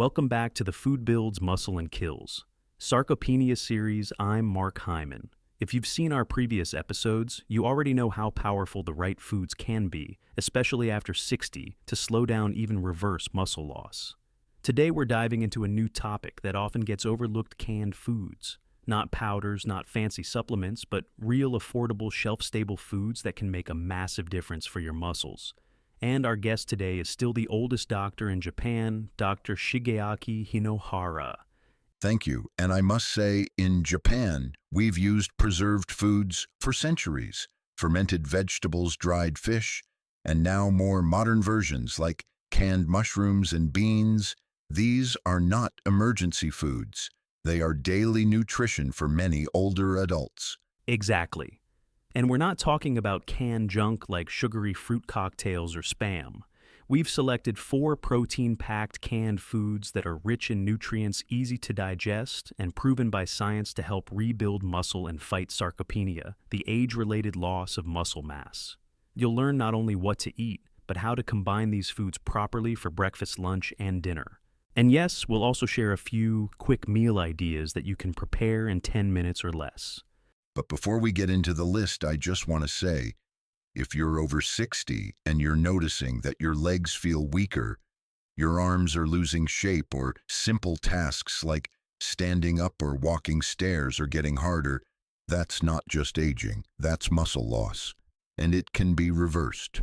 Welcome back to the Food Builds, Muscle, and Kills Sarcopenia series. I'm Mark Hyman. If you've seen our previous episodes, you already know how powerful the right foods can be, especially after 60, to slow down, even reverse muscle loss. Today we're diving into a new topic that often gets overlooked: canned foods. Not powders, not fancy supplements, but real affordable, shelf-stable foods that can make a massive difference for your muscles. And our guest today is still the oldest doctor in Japan, Dr. Shigeaki Hinohara. Thank you. And I must say, in Japan, we've used preserved foods for centuries. Fermented vegetables, dried fish, and now more modern versions like canned mushrooms and beans. These are not emergency foods. They are daily nutrition for many older adults. Exactly. And we're not talking about canned junk like sugary fruit cocktails or Spam. We've selected 4 protein-packed canned foods that are rich in nutrients, easy to digest, and proven by science to help rebuild muscle and fight sarcopenia, the age-related loss of muscle mass. You'll learn not only what to eat, but how to combine these foods properly for breakfast, lunch, and dinner. And yes, we'll also share a few quick meal ideas that you can prepare in 10 minutes or less. But before we get into the list, I just want to say, if you're over 60 and you're noticing that your legs feel weaker, your arms are losing shape, or simple tasks like standing up or walking stairs are getting harder, that's not just aging, that's muscle loss, and it can be reversed.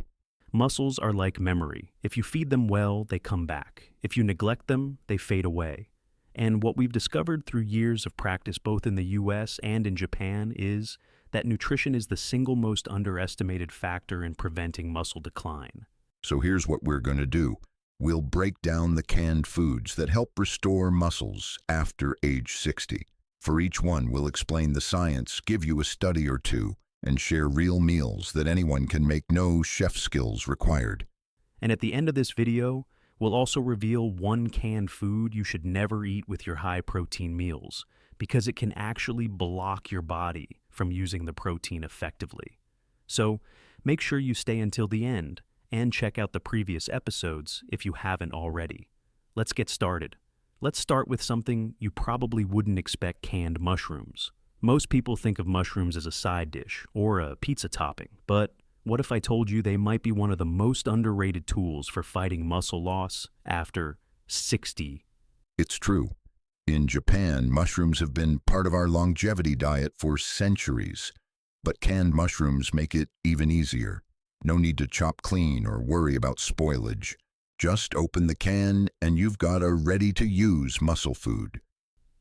Muscles are like memory. If you feed them well, they come back. If you neglect them, they fade away. And what we've discovered through years of practice both in the US and in Japan is that nutrition is the single most underestimated factor in preventing muscle decline. So here's what we're going to do. We'll break down the canned foods that help restore muscles after age 60. For each one, we'll explain the science, give you a study or two, and share real meals that anyone can make, no chef skills required. And at the end of this video, we'll also reveal one canned food you should never eat with your high-protein meals, because it can actually block your body from using the protein effectively. So make sure you stay until the end and check out the previous episodes if you haven't already. Let's get started. Let's start with something you probably wouldn't expect: canned mushrooms. Most people think of mushrooms as a side dish or a pizza topping, but what if I told you they might be one of the most underrated tools for fighting muscle loss after 60? It's true. In Japan, mushrooms have been part of our longevity diet for centuries, but canned mushrooms make it even easier. No need to chop clean or worry about spoilage. Just open the can and you've got a ready-to-use muscle food.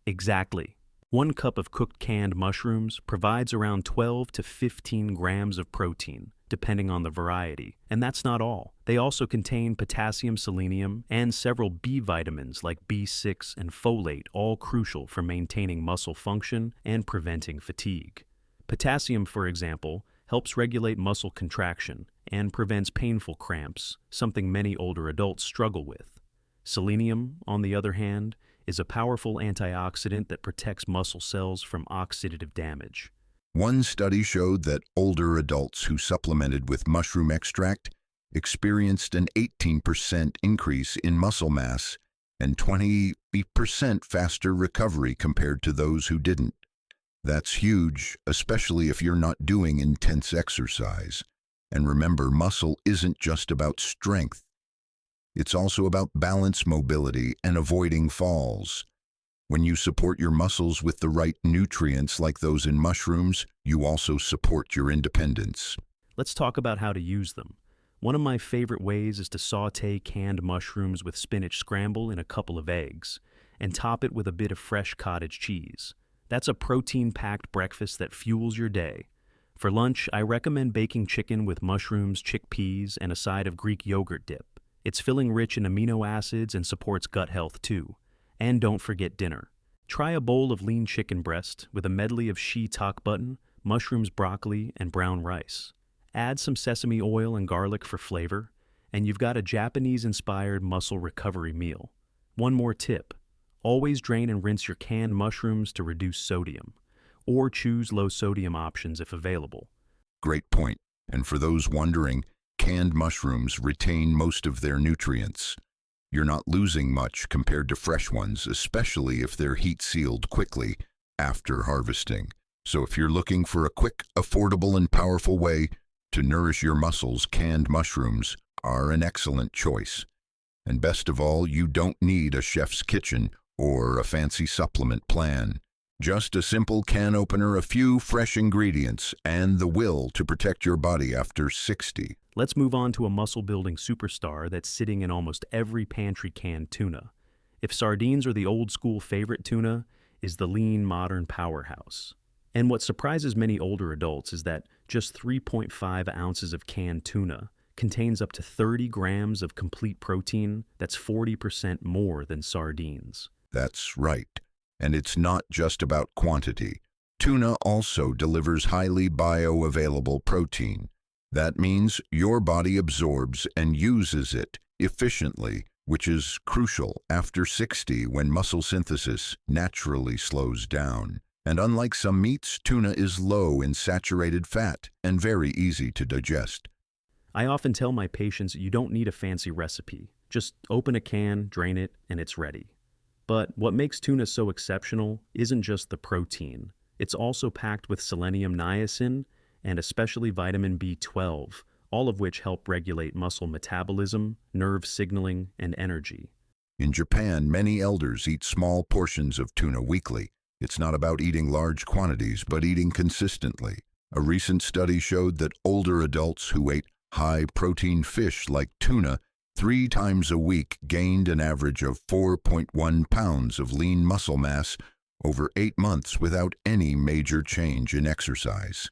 Exactly. 1 cup of cooked canned mushrooms provides around 12 to 15 grams of protein, depending on the variety. And that's not all. They also contain potassium, selenium, and several B vitamins like B6 and folate, all crucial for maintaining muscle function and preventing fatigue. Potassium, for example, helps regulate muscle contraction and prevents painful cramps, something many older adults struggle with. Selenium, on the other hand, is a powerful antioxidant that protects muscle cells from oxidative damage. One study showed that older adults who supplemented with mushroom extract experienced an 18% increase in muscle mass and 20% faster recovery compared to those who didn't. That's huge, especially if you're not doing intense exercise. And remember, muscle isn't just about strength. It's also about balance, mobility, and avoiding falls. When you support your muscles with the right nutrients like those in mushrooms, you also support your independence. Let's talk about how to use them. One of my favorite ways is to saute canned mushrooms with spinach scramble in a couple of eggs, and top it with a bit of fresh cottage cheese. That's a protein-packed breakfast that fuels your day. For lunch, I recommend baking chicken with mushrooms, chickpeas, and a side of Greek yogurt dip. It's filling, rich in amino acids, and supports gut health too. And don't forget dinner. Try a bowl of lean chicken breast with a medley of shiitake button, mushrooms, broccoli, and brown rice. Add some sesame oil and garlic for flavor, and you've got a Japanese-inspired muscle recovery meal. One more tip: always drain and rinse your canned mushrooms to reduce sodium, or choose low-sodium options if available. Great point. And for those wondering, canned mushrooms retain most of their nutrients. You're not losing much compared to fresh ones, especially if they're heat-sealed quickly after harvesting. So if you're looking for a quick, affordable, and powerful way to nourish your muscles, canned mushrooms are an excellent choice. And best of all, you don't need a chef's kitchen or a fancy supplement plan. Just a simple can opener, a few fresh ingredients, and the will to protect your body after 60. Let's move on to a muscle-building superstar that's sitting in almost every pantry canned tuna. If sardines are the old-school favorite, tuna is the lean, modern powerhouse. And what surprises many older adults is that just 3.5 ounces of canned tuna contains up to 30 grams of complete protein. That's 40% more than sardines. That's right. And it's not just about quantity. Tuna also delivers highly bioavailable protein. That means your body absorbs and uses it efficiently, which is crucial after 60 when muscle synthesis naturally slows down. And unlike some meats, tuna is low in saturated fat and very easy to digest. I often tell my patients you don't need a fancy recipe. Just open a can, drain it, and it's ready. But what makes tuna so exceptional isn't just the protein. It's also packed with selenium, niacin, and especially vitamin B12, all of which help regulate muscle metabolism, nerve signaling, and energy. In Japan, many elders eat small portions of tuna weekly. It's not about eating large quantities, but eating consistently. A recent study showed that older adults who ate high-protein fish like tuna 3 times a week gained an average of 4.1 pounds of lean muscle mass over 8 months without any major change in exercise.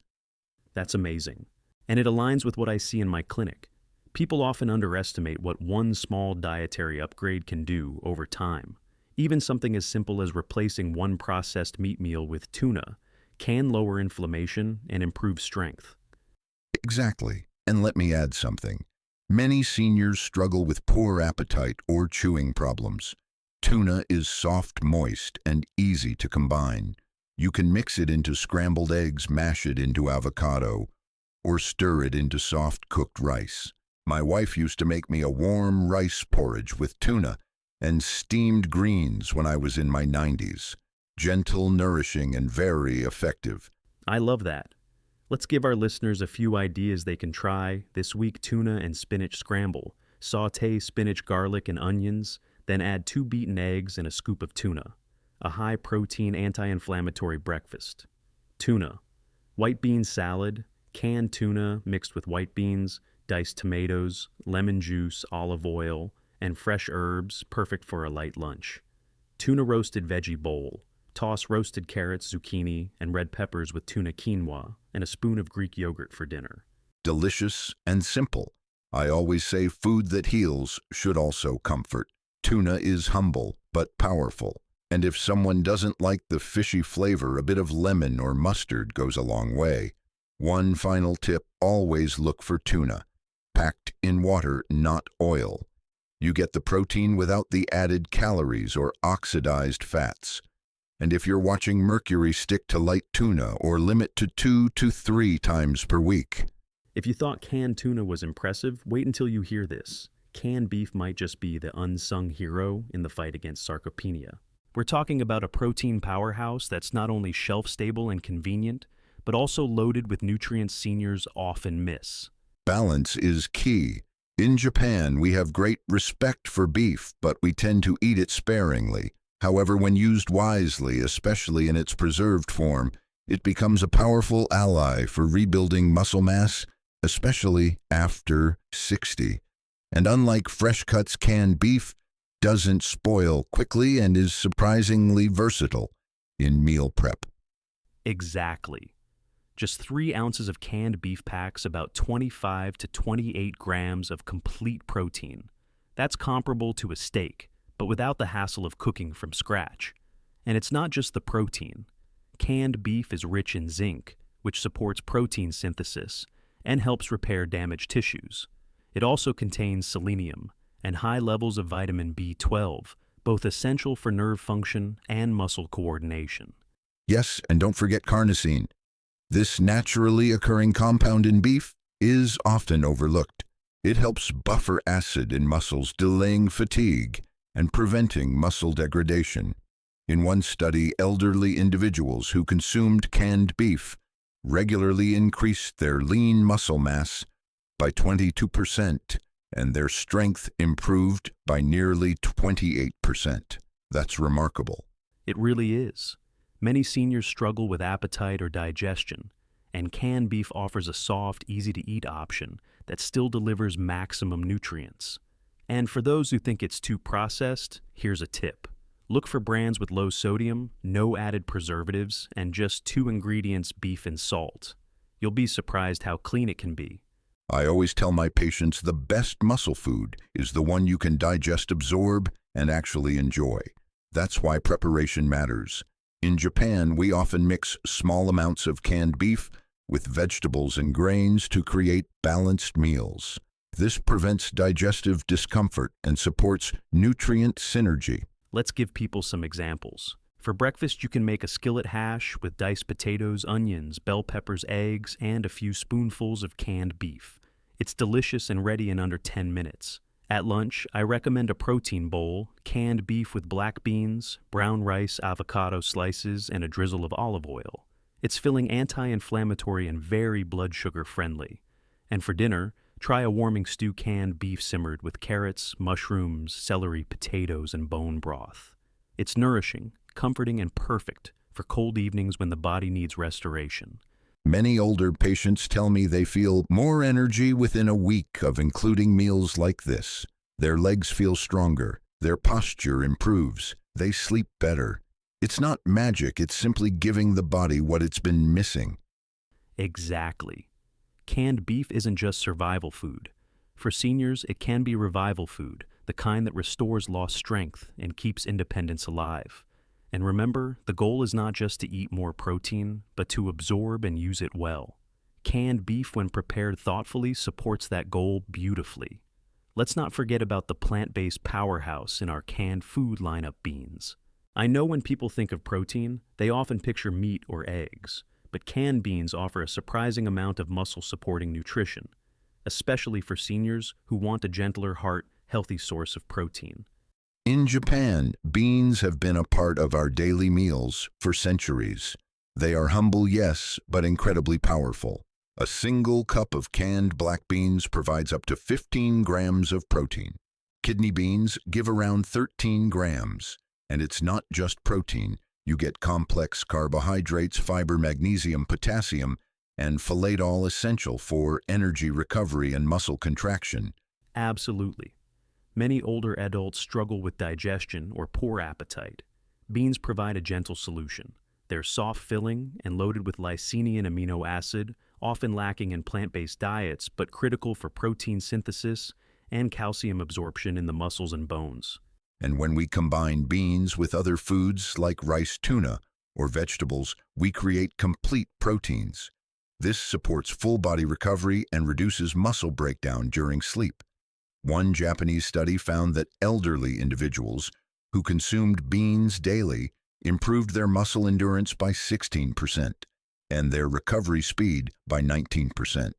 That's amazing. And it aligns with what I see in my clinic. People often underestimate what one small dietary upgrade can do over time. Even something as simple as replacing one processed meat meal with tuna can lower inflammation and improve strength. Exactly. And let me add something. Many seniors struggle with poor appetite or chewing problems. Tuna is soft, moist, and easy to combine. You can mix it into scrambled eggs, mash it into avocado, or stir it into soft cooked rice. My wife used to make me a warm rice porridge with tuna and steamed greens when I was in my 90s. Gentle, nourishing, and very effective. I love that. Let's give our listeners a few ideas they can try this week: tuna and spinach scramble. Sauté spinach, garlic, and onions, then add 2 beaten eggs and a scoop of tuna. A high-protein, anti-inflammatory breakfast. Tuna. White bean salad, canned tuna mixed with white beans, diced tomatoes, lemon juice, olive oil, and fresh herbs, perfect for a light lunch. Tuna roasted veggie bowl. Toss roasted carrots, zucchini, and red peppers with tuna quinoa and a spoon of Greek yogurt for dinner. Delicious and simple. I always say food that heals should also comfort. Tuna is humble but powerful. And if someone doesn't like the fishy flavor, a bit of lemon or mustard goes a long way. One final tip: always look for tuna packed in water, not oil. You get the protein without the added calories or oxidized fats. And if you're watching mercury, stick to light tuna or limit to 2 to 3 times per week. If you thought canned tuna was impressive, wait until you hear this. Canned beef might just be the unsung hero in the fight against sarcopenia. We're talking about a protein powerhouse that's not only shelf-stable and convenient, but also loaded with nutrients seniors often miss. Balance is key. In Japan, we have great respect for beef, but we tend to eat it sparingly. However, when used wisely, especially in its preserved form, it becomes a powerful ally for rebuilding muscle mass, especially after 60. And unlike fresh cuts, canned beef doesn't spoil quickly and is surprisingly versatile in meal prep. Exactly. Just 3 ounces of canned beef packs about 25 to 28 grams of complete protein. That's comparable to a steak, but without the hassle of cooking from scratch. And it's not just the protein. Canned beef is rich in zinc, which supports protein synthesis and helps repair damaged tissues. It also contains selenium and high levels of vitamin B12, both essential for nerve function and muscle coordination. Yes, and don't forget carnosine. This naturally occurring compound in beef is often overlooked. It helps buffer acid in muscles, delaying fatigue and preventing muscle degradation. In one study, elderly individuals who consumed canned beef regularly increased their lean muscle mass by 22%, and their strength improved by nearly 28%. That's remarkable. It really is. Many seniors struggle with appetite or digestion, and canned beef offers a soft, easy-to-eat option that still delivers maximum nutrients. And for those who think it's too processed, here's a tip. Look for brands with low sodium, no added preservatives, and just 2 ingredients, beef and salt. You'll be surprised how clean it can be. I always tell my patients the best muscle food is the one you can digest, absorb, and actually enjoy. That's why preparation matters. In Japan, we often mix small amounts of canned beef with vegetables and grains to create balanced meals. This prevents digestive discomfort and supports nutrient synergy. Let's give people some examples. For breakfast, you can make a skillet hash with diced potatoes, onions, bell peppers, eggs, and a few spoonfuls of canned beef. It's delicious and ready in under 10 minutes. At lunch, I recommend a protein bowl, canned beef with black beans, brown rice, avocado slices, and a drizzle of olive oil. It's filling, anti-inflammatory, and very blood sugar friendly. And for dinner, try a warming stew, canned beef simmered with carrots, mushrooms, celery, potatoes, and bone broth. It's nourishing, comforting, and perfect for cold evenings when the body needs restoration. Many older patients tell me they feel more energy within a week of including meals like this. Their legs feel stronger, their posture improves, they sleep better. It's not magic, it's simply giving the body what it's been missing. Exactly. Canned beef isn't just survival food. For seniors, it can be revival food, the kind that restores lost strength and keeps independence alive. And remember, the goal is not just to eat more protein, but to absorb and use it well. Canned beef, when prepared thoughtfully, supports that goal beautifully. Let's not forget about the plant-based powerhouse in our canned food lineup, beans. I know when people think of protein, they often picture meat or eggs, but canned beans offer a surprising amount of muscle-supporting nutrition, especially for seniors who want a gentler heart, healthy source of protein. In Japan, beans have been a part of our daily meals for centuries. They are humble, yes, but incredibly powerful. A single cup of canned black beans provides up to 15 grams of protein. Kidney beans give around 13 grams. And it's not just protein. You get complex carbohydrates, fiber, magnesium, potassium, and folate, essential for energy recovery and muscle contraction. Absolutely. Many older adults struggle with digestion or poor appetite. Beans provide a gentle solution. They're soft-filling and loaded with lysine and amino acid, often lacking in plant-based diets, but critical for protein synthesis and calcium absorption in the muscles and bones. And when we combine beans with other foods like rice, tuna, or vegetables, we create complete proteins. This supports full-body recovery and reduces muscle breakdown during sleep. One Japanese study found that elderly individuals who consumed beans daily improved their muscle endurance by 16% and their recovery speed by 19%.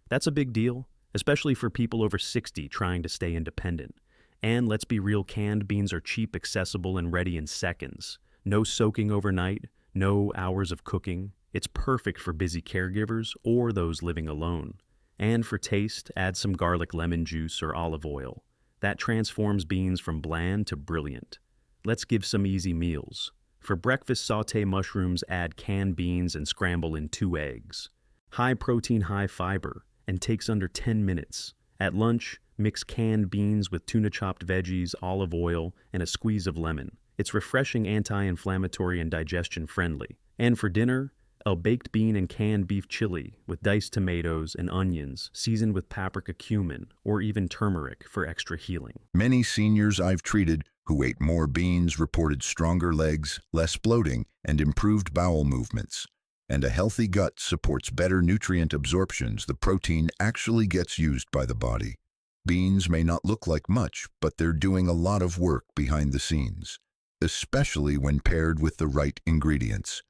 That's a big deal, especially for people over 60 trying to stay independent. And let's be real, canned beans are cheap, accessible, and ready in seconds. No soaking overnight, no hours of cooking. It's perfect for busy caregivers or those living alone. And for taste, add some garlic, lemon juice, or olive oil. That transforms beans from bland to brilliant. Let's give some easy meals. For breakfast, saute mushrooms, add canned beans, and scramble in 2 eggs. High protein, high fiber, and takes under 10 minutes. At lunch, mix canned beans with tuna, chopped veggies, olive oil, and a squeeze of lemon. It's refreshing, anti-inflammatory, and digestion-friendly. And for dinner, a baked bean and canned beef chili with diced tomatoes and onions, seasoned with paprika, cumin, or even turmeric for extra healing. Many seniors I've treated who ate more beans reported stronger legs, less bloating, and improved bowel movements. And a healthy gut supports better nutrient absorptions. The protein actually gets used by the body. Beans may not look like much, but they're doing a lot of work behind the scenes, especially when paired with the right ingredients.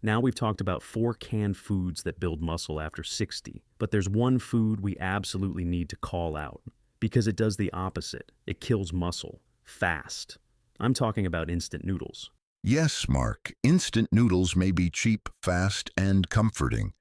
Now we've talked about 4 canned foods that build muscle after 60, but there's one food we absolutely need to call out because it does the opposite. It kills muscle fast. I'm talking about instant noodles. Yes, Mark, instant noodles may be cheap, fast, and comforting,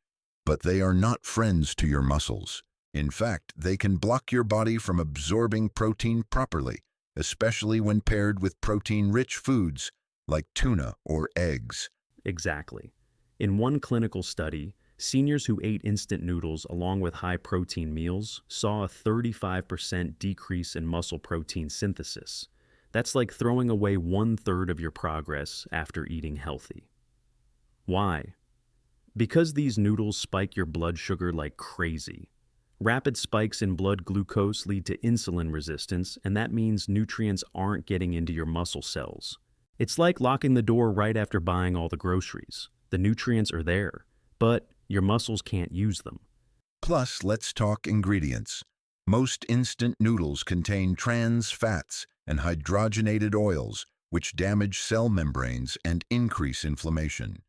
but they are not friends to your muscles. In fact, they can block your body from absorbing protein properly, especially when paired with protein-rich foods like tuna or eggs. Exactly. In one clinical study, seniors who ate instant noodles along with high-protein meals saw a 35% decrease in muscle protein synthesis. That's like throwing away 1/3 of your progress after eating healthy. Why? Because these noodles spike your blood sugar like crazy. Rapid spikes in blood glucose lead to insulin resistance, and that means nutrients aren't getting into your muscle cells. It's like locking the door right after buying all the groceries. The nutrients are there, but your muscles can't use them. Plus, let's talk ingredients. Most instant noodles contain trans fats and hydrogenated oils, which damage cell membranes and increase inflammation.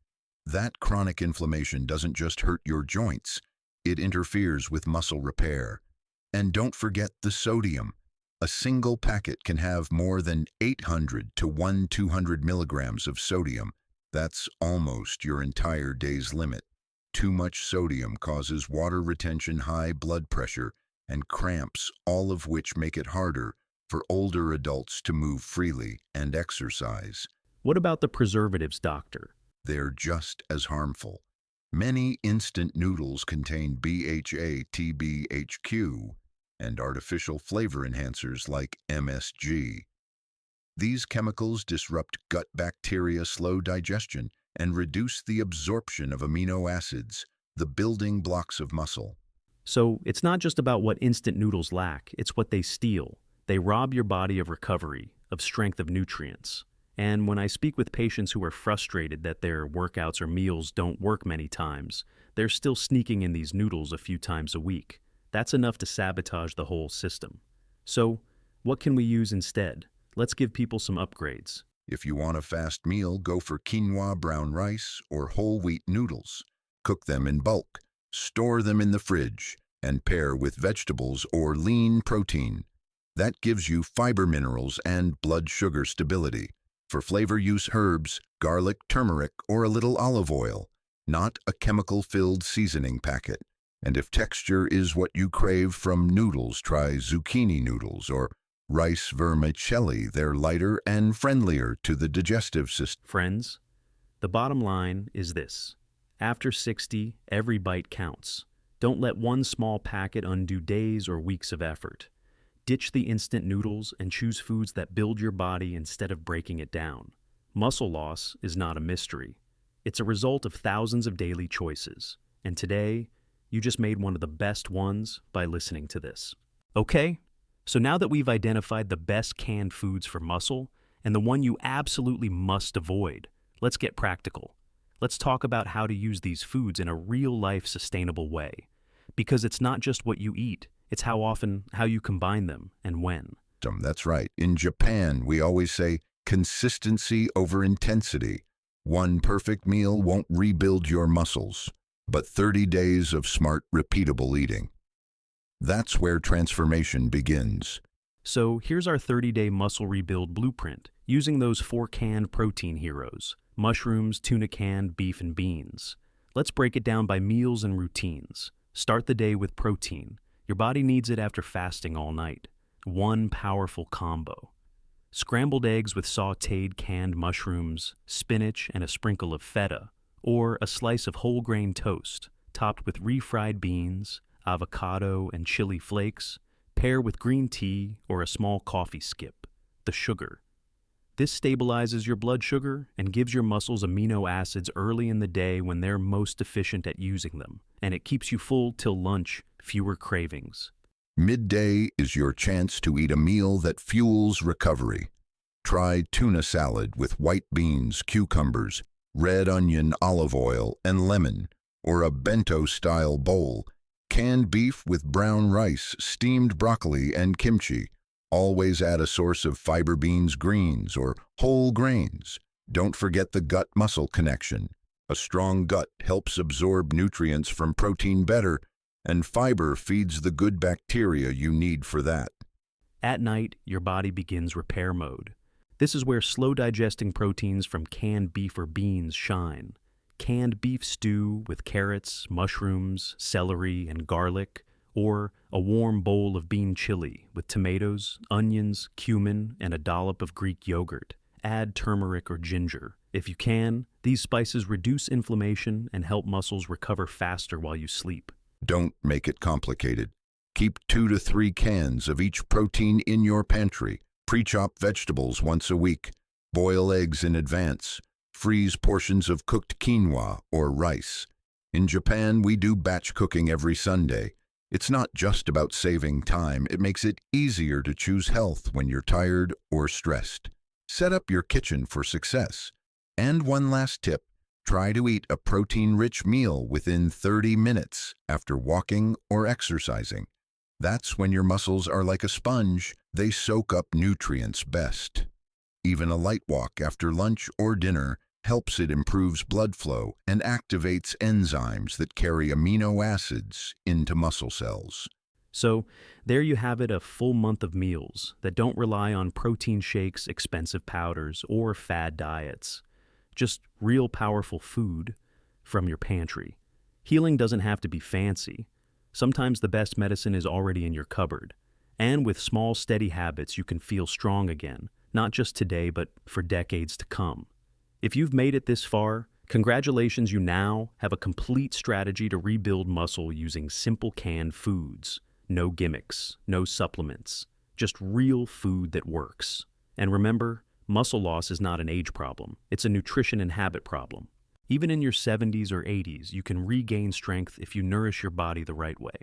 That chronic inflammation doesn't just hurt your joints, it interferes with muscle repair. And don't forget the sodium. A single packet can have more than 800 to 200 milligrams of sodium. That's almost your entire day's limit. Too much sodium causes water retention, high blood pressure, and cramps, all of which make it harder for older adults to move freely and exercise. What about the preservatives, doctor? They're just as harmful. Many instant noodles contain BHA, TBHQ, and artificial flavor enhancers like MSG. These chemicals disrupt gut bacteria, slow digestion, and reduce the absorption of amino acids, the building blocks of muscle. So it's not just about what instant noodles lack, it's what they steal. They rob your body of recovery, of strength, of nutrients. And when I speak with patients who are frustrated that their workouts or meals don't work many times, they're still sneaking in these noodles a few times a week. That's enough to sabotage the whole system. So, what can we use instead? Let's give people some upgrades. If you want a fast meal, go for quinoa, brown rice, or whole wheat noodles. Cook them in bulk, store them in the fridge, and pair with vegetables or lean protein. That gives you fiber minerals and blood sugar stability. For flavor, use herbs, garlic, turmeric, or a little olive oil, not a chemical-filled seasoning packet. And if texture is what you crave from noodles, try zucchini noodles or rice vermicelli. They're lighter and friendlier to the digestive system. Friends, the bottom line is this. After 60, every bite counts. Don't let one small packet undo days or weeks of effort. Ditch the instant noodles and choose foods that build your body instead of breaking it down. Muscle loss is not a mystery. It's a result of thousands of daily choices. And today, you just made one of the best ones by listening to this. Okay? So now that we've identified the best canned foods for muscle and the one you absolutely must avoid, let's get practical. Let's talk about how to use these foods in a real-life sustainable way. Because it's not just what you eat, it's how often, how you combine them, and when. That's right. In Japan, we always say consistency over intensity. One perfect meal won't rebuild your muscles, but 30 days of smart, repeatable eating. That's where transformation begins. So here's our 30-day muscle rebuild blueprint, using those 4 canned protein heroes: mushrooms, tuna can, beef, and beans. Let's break it down by meals and routines. Start the day with protein. Your body needs it after fasting all night. One powerful combo. Scrambled eggs with sautéed canned mushrooms, spinach, and a sprinkle of feta, or a slice of whole grain toast, topped with refried beans, avocado, and chili flakes. Pair with green tea or a small coffee skip, the sugar. This stabilizes your blood sugar and gives your muscles amino acids early in the day when they're most efficient at using them, and it keeps you full till lunch, fewer cravings. Midday is your chance to eat a meal that fuels recovery. Try tuna salad with white beans, cucumbers, red onion, olive oil, and lemon, or a bento-style bowl, canned beef with brown rice, steamed broccoli, and kimchi. Always add a source of fiber, beans, greens, or whole grains. Don't forget the gut-muscle connection. A strong gut helps absorb nutrients from protein better, and fiber feeds the good bacteria you need for that. At night, your body begins repair mode. This is where slow-digesting proteins from canned beef or beans shine. Canned beef stew with carrots, mushrooms, celery, and garlic, or a warm bowl of bean chili with tomatoes, onions, cumin, and a dollop of Greek yogurt. Add turmeric or ginger. If you can, these spices reduce inflammation and help muscles recover faster while you sleep. Don't make it complicated. Keep 2 to 3 cans of each protein in your pantry. Pre-chop vegetables once a week. Boil eggs in advance. Freeze portions of cooked quinoa or rice. In Japan, we do batch cooking every Sunday. It's not just about saving time, it makes it easier to choose health when you're tired or stressed. Set up your kitchen for success. And one last tip, try to eat a protein-rich meal within 30 minutes after walking or exercising. That's when your muscles are like a sponge, they soak up nutrients best. Even a light walk after lunch or dinner helps. It improves blood flow and activates enzymes that carry amino acids into muscle cells. So, there you have it, a full month of meals that don't rely on protein shakes, expensive powders, or fad diets. Just real powerful food from your pantry. Healing doesn't have to be fancy. Sometimes the best medicine is already in your cupboard. And with small, steady habits, you can feel strong again, not just today, but for decades to come. If you've made it this far, congratulations, you now have a complete strategy to rebuild muscle using simple canned foods. No gimmicks, no supplements, just real food that works. And remember, muscle loss is not an age problem, it's a nutrition and habit problem. Even in your 70s or 80s, you can regain strength if you nourish your body the right way.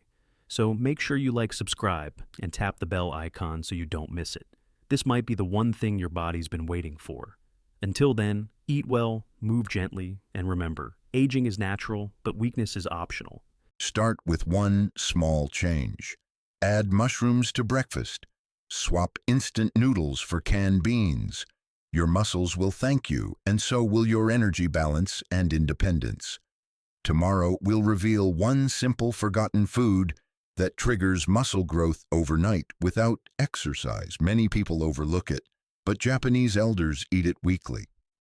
So make sure you subscribe, and tap the bell icon so you don't miss it. This might be the one thing your body's been waiting for. Until then, eat well, move gently, and remember, aging is natural, but weakness is optional. Start with one small change. Add mushrooms to breakfast. Swap instant noodles for canned beans. Your muscles will thank you, and so will your energy balance and independence. Tomorrow, we'll reveal one simple forgotten food that triggers muscle growth overnight without exercise. Many people overlook it, but Japanese elders eat it weekly.